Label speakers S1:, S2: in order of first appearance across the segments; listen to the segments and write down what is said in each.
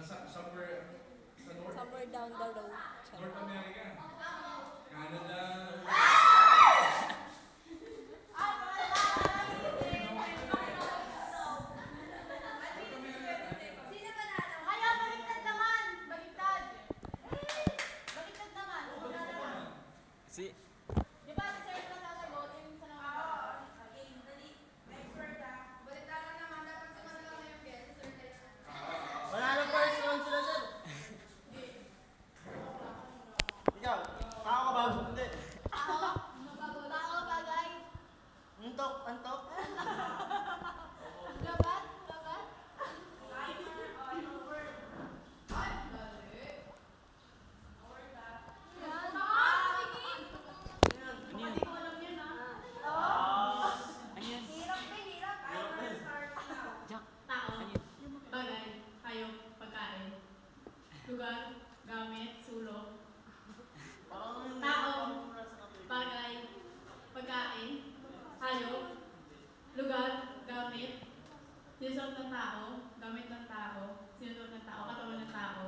S1: Somewhere down the road.
S2: North America. Canada.
S3: Si
S4: Di ba si Sir na sasagot yung sa naman? Game, dali. Next word ah. Balik naman naman. Dapat si Manila na yung guest. Sir na
S5: Wala na first round sila, sir. Ikaw, tao ka ba? Hindi.
S4: Tao? Tao bagay?
S5: Antok, antok.
S4: Labat? Labat? Timer on word. Ay, dali. Word ah. Yan. Hindi ko alam yun ah.
S3: ano yun?
S4: Hirap ba? Hirap. Timer starts now.
S3: Jack.
S6: Tao,
S3: Ano yun?
S6: bagay, hayop, pagkain. Lugar, gamit, sulok.
S5: Parang
S6: Tao, bagay, pagkain, hayop, lugar, gamit, sinusuot ng tao, gamit ng tao, sinusuot ng tao, katawan ng tao.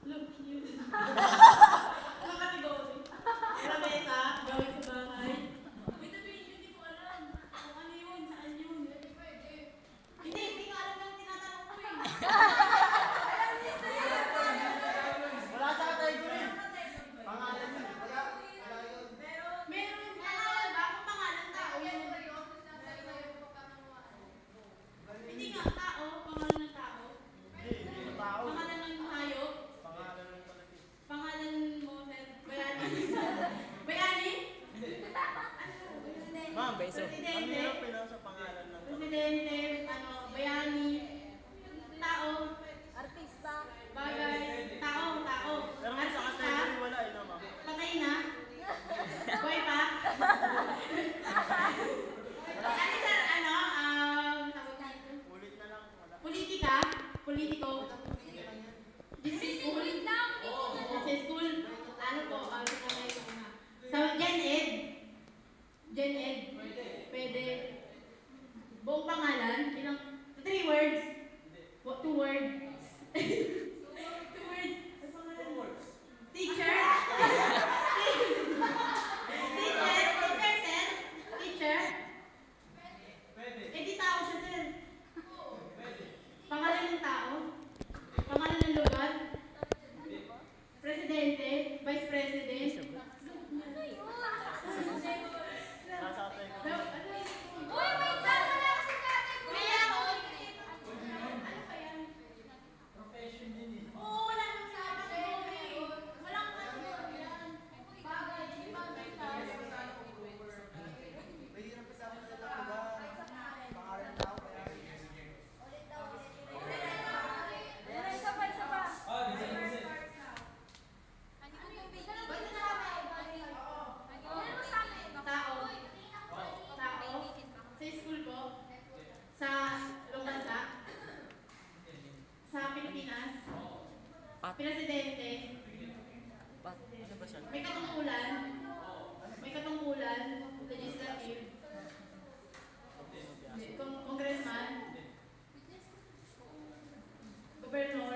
S6: Look, yun. Mga kategory. Lamesa, gamit sa bahay. Wait a minute, hindi ko alam. Kung ano yun, saan yun. Hindi ko alam yung tinatanong ko eh.
S5: wala sa category. Pangalan yun. Wala yun.
S6: Meron pangalan ba? Kung pangalan tao yun. Hindi nga tao, pangalan ng tao.
S5: Hindi tao.
S6: Pangalan ng hayop.
S5: Pangalan ng palagi.
S6: Pangalan mo, sir. Bayani. Bayani?
S5: Ma'am,
S3: Peso.
S5: ang
S6: Presidente.
S5: hirap pinaw sa pangalan ng
S6: Presidente. Bayani. Tao.
S1: Artista.
S6: Bagay. Tao.
S5: Pero nga sa
S6: Artista.
S5: category wala eh, no, ma'am?
S6: Patay na. Buhay pa. Ano sir, tawag dito?
S5: Ulit na lang. Wala.
S6: Politika. Politiko. School. Sa school. Ano po? Sa Gen Ed. Gen Ed. Pwede. Buong pangalan. Ilang? 3 words. 2 words. 2 words. Teacher. Teacher, sir. Teacher. Eh, di tao siya, sir. Pangalan ng tao. Pangalan ng lugar. Presidente. Vice President.
S5: Nasa category.
S4: Uy, wait lang. Wala kasi category.
S6: Kaya ako.
S4: Ano pa yan?
S6: Oo, wala nang sa category.
S4: Walang category yan. Bagay, hindi bagay tayo.
S5: Mahirap pa sa akin sa lugar. Pangalan ng tao kaya.
S4: Ulit daw, ulit. Isa pa, isa pa. Timer starts now. Ano yung baby? Basta na kami. Ano mo sa amin?
S6: Tao. Tao. Sa school ko. Sa ibang bansa. Sa Pilipinas. Presidente.
S3: Ano ba siya?
S6: May katungkulan. May katungkulan. Legislative. Congressman. Gobernador.